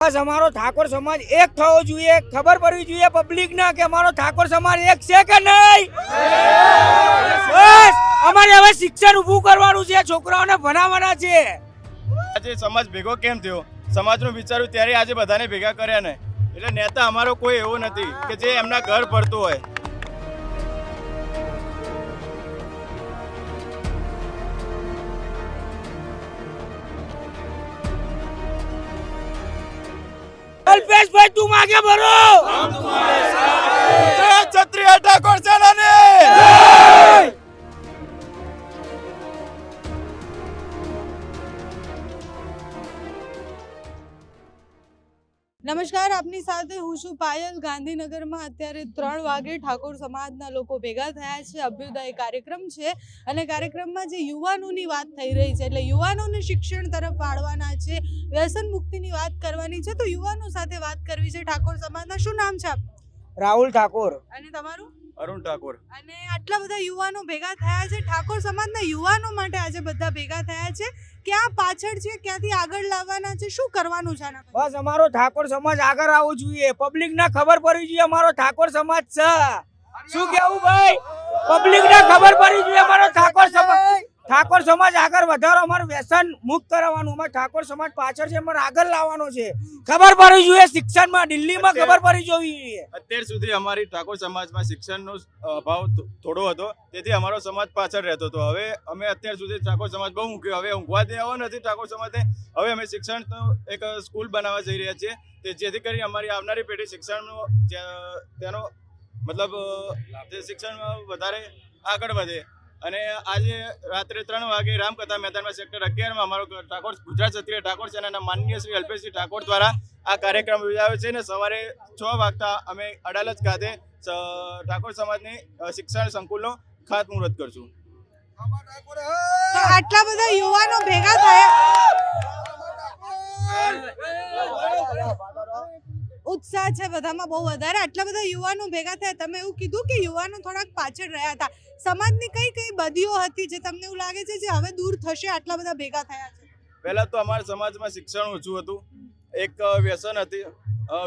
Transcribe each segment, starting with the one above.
બસ અમારો ઠાકોર સમાજ એક થવો જોઈએ, ખબર પડવી જોઈએ પબ્લિક ના કે અમારો ઠાકોર સમાજ એક છે કે નહીં. બસ અમારે હવે શિક્ષણ ઊભું કરવાનું છે, છોકરાઓને ભણાવવાના છે. આજે સમાજ ભેગો કેમ થયો, સમાજનું વિચાર્યું ત્યારે આજે બધાને ભેગા કર્યા ને. એટલે નેતા અમારો કોઈ એવો નથી કે જે એમના ઘર પડતું હોય. અલ્પેશભાઈ તું માગે ભરો, ક્ષત્રિય ઠાકોર સેનાને નમસ્કાર, આપની સાથે હું છું પાયલ. ગાંધીનગરમાં અત્યારે 3 વાગે ઠાકોર સમાજના લોકો ભેગા થયા છે. અભ્યુદય કાર્યક્રમ છે અને કાર્યક્રમમાં જે યુવાનોની વાત થઈ રહી છે, એટલે યુવાનોને શિક્ષણ તરફ વાળવાના છે, વ્યસન મુક્તિની વાત કરવાની છે. તો યુવાનો સાથે વાત કરવી છે. ઠાકોર સમાજના શું નામ છે આપ? રાહુલ ઠાકોર. અને તમારું? અરુણ ઠાકોર. અને આટલા બધા યુવાનો ભેગા થયા છે. ઠાકોર સમાજના યુવાનો માટે આજે બધા ભેગા થયા છે. ક્યાં પાછળ છે, ક્યાંથી આગળ લાવવાના છે, શું કરવાનું છે આના? બસ અમારો ઠાકોર સમાજ આગળ આવવો જોઈએ, પબ્લિક ના ખબર પડવી જોઈએ અમારો ઠાકોર સમાજ છે. શું કેવું ભાઈ? પબ્લિક ને ખબર પડવી જોઈએ અમારો ઠાકોર સમાજ આગળ વધારો, અમારું વ્યસન મુક્ત કરાવવાનું. અમારે ઠાકોર સમાજ પાછળ છે, અમારે આગળ લાવવાનો છે. ખબર પડવી જોઈએ શિક્ષણમાં, દિલ્હીમાં ખબર પડવી જોઈએ. અત્યાર સુધી અમારી ઠાકોર સમાજમાં શિક્ષણનો અભાવ થોડો હતો, તેથી અમારો સમાજ પાછળ રહેતો હતો. હવે અમે અત્યાર સુધી ઠાકોર સમાજ બહુ મૂક્યો, હવે ઊંઘવા દેવો નથી ઠાકોર સમાજને. હવે અમે શિક્ષણનો એક સ્કૂલ બનાવવા જઈ રહ્યા છીએ, જેથી કરી અમારી આવનારી પેઢી શિક્ષણનો તેનો મતલબ શિક્ષણમાં વધારે આગળ વધે. અને આજે રાત્રે 3 વાગે રામકથા મેદાનમાં સેક્ટર 11માં અમારો ઠાકોર ગુજરાત ક્ષત્રિય ઠાકોર સેનાના માનનીય શ્રી અલ્પેશજી ઠાકોર દ્વારા આ કાર્યક્રમ યોજાયો છે. અને સવારે 6 વાગતા અમે અડાલજ ખાતે ઠાકોર સમાજની શિક્ષણ સંકુલનો ખાતમુહૂર્ત કરશું. તો આટલા બધા યુવાનો ભેગા થયા, ઉત્સાહ છે બધામાં બહુ વધારે. આટલા બધા યુવાનો ભેગા થયા. તમે એવું કીધું કે યુવાનો થોડાક પાછળ રહ્યા હતા. સમાજની કઈ કઈ બદીઓ હતી જે તમને એવું લાગે છે જે હવે દૂર થશે, આટલા બધા ભેગા થયા છે? પહેલા તો અમારા સમાજમાં શિક્ષણ ઓછું હતું, એક વ્યસન હતી,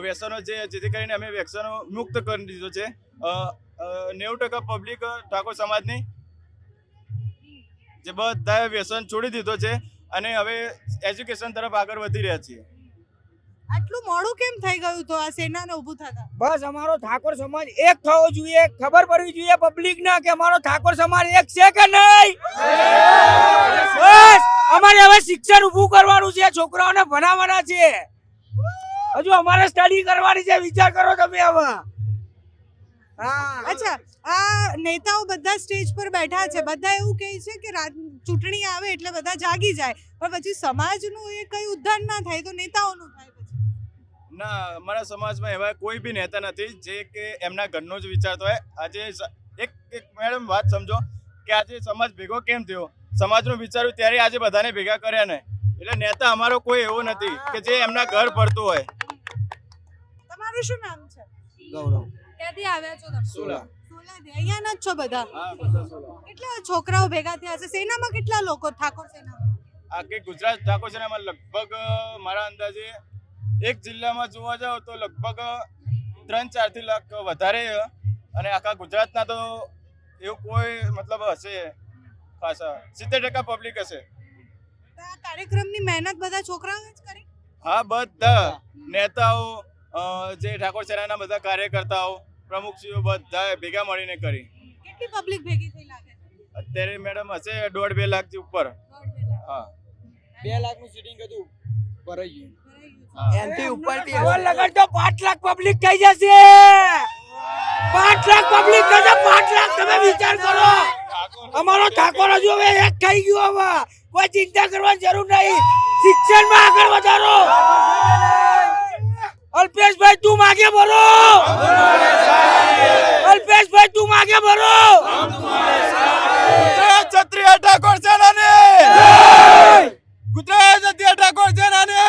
વ્યસનો જેથી કરીને અમે વ્યસનો મુક્ત કરી દીધો છે. 90% પબ્લિક ઠાકોર સમાજની જે બધા વ્યસન છોડી દીધો છે અને હવે એજ્યુકેશન તરફ આગળ વધી રહ્યા છીએ. આટલું મોડું કેમ થઈ ગયું તો આ સેનાને ઊભું થતા? બસ અમારો ઠાકોર સમાજ એક થવો જોઈએ, ખબર પડવી જોઈએ પબ્લિક ના કે અમારો ઠાકોર સમાજ એક છે કે નહીં. બસ અમારે હવે શિક્ષણ ઊભું કરવાનું છે, છોકરાઓને ભણાવવાના છે. હજુ અમારે સ્ટડી કરવાની છે, વિચાર કરો તમે હવે. અચ્છા, આ નેતાઓ બધા સ્ટેજ પર બેઠા છે, બધા એવું કહે છે કે ચૂંટણી આવે એટલે બધા જાગી જાય, પણ પછી સમાજનું એ કઈ ઉદ્ધાર ના થાય તો નેતાઓનું થાય. ના, અમારા સમાજમાં એવા કોઈ બી નેતા નથી જે કે એમના ઘરનો જ વિચારતો હોય. આજે એક મેડમ વાત સમજો કે આજે સમાજ ભેગો કેમ થયો, સમાજનું વિચાર્યું ત્યારે આજે બધાને ભેગા કર્યા ને. એટલે નેતા અમારો કોઈ એવો નથી કે જે એમના ઘર પડતું હોય. તમારું શું નામ છે? ગૌરવ. ક્યાંથી આવ્યા છો તમે? સોલા. સોલાથી. અહીંયાના જ છો બધા? હા, બધા સોલા. કેટલા છોકરાઓ ભેગા થયા છે? સેનામાં કેટલા લોકો ઠાકોર સેનામાં? આખી ગુજરાત ઠાકોર સેનામાં લગભગ મારા અંદાજે એક જિલ્લામાં જોવા જાવ તો લગભગ 3-4 લાખ વધારે, અને આખા ગુજરાતના તો એવું કોઈ મતલબ હશે ખાસા 70% પબ્લિક હશે. આ કાર્યક્રમની મહેનત બધા છોકરાઓએ જ કરી? હા, બધા નેતાઓ, જે ઠાકોર સેનાના બધા કાર્યકર્તાઓ, પ્રમુખશ્રીઓ બધા ભેગા મળીને કરી. કેટલી પબ્લિક ભેગી થઈ લાગે? અત્યારે મેડમ હશે 1.5-2 લાખથી ઉપર. હા, 2 લાખનું સીટિંગ હતું, ભરાઈ ગયું. એનથી ઉપરથી લગન તો 5 લાખ પબ્લિક થઈ જશે. 5 લાખ પબ્લિક થશે, 5 લાખ. તમે વિચાર કરો, અમારો ઠાકોર હજુ હવે એક થઈ ગયો. હવે કોઈ ચિંતા કરવાની જરૂર નહીં, શિક્ષણમાં આગળ વધારો. અલ્પેશભાઈ તું માગે ભરો, અલ્પેશભાઈ તું માગે ભરો. ક્ષત્રિય ઠાકોર સેનાને ગુજરાત ક્ષત્રિય ઠાકોર સેનાને.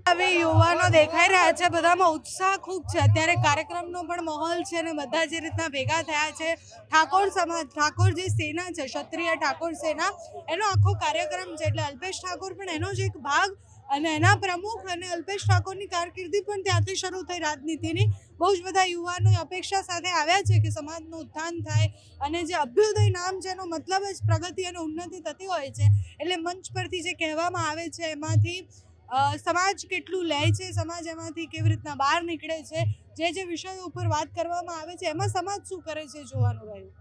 હવે યુવાનો દેખાઈ રહ્યા છે, બધામાં ઉત્સાહ ખૂબ છે. અત્યારે કાર્યક્રમનો પણ માહોલ છે અને બધા જે રીતના ભેગા થયા છે, ઠાકોર સમાજ, ઠાકોર જે સેના છે, ક્ષત્રિય ઠાકોર સેના, એનો આખો કાર્યક્રમ છે. એટલે અલ્પેશ ઠાકોર પણ એનો જ એક ભાગ અને એના પ્રમુખ અને અલ્પેશ ઠાકોરની કારકિર્દી પણ ત્યાંથી શરૂ થઈ રાજનીતિની. બહુ જ બધા યુવાનો અપેક્ષા સાથે આવ્યા છે કે સમાજનું ઉત્થાન થાય અને જે અભ્યુદય નામ છે એનો મતલબ જ પ્રગતિ અને ઉન્નતિ થતી હોય છે. એટલે મંચ પરથી જે કહેવામાં આવે છે એમાંથી સમાજ કેટલું લે છે, સમાજ એમાંથી કેવી રીતના બહાર નીકળે છે, જે વિષયો ઉપર વાત કરવામાં આવે છે એમાં સમાજ શું કરે છે જોવાનું રહ્યું.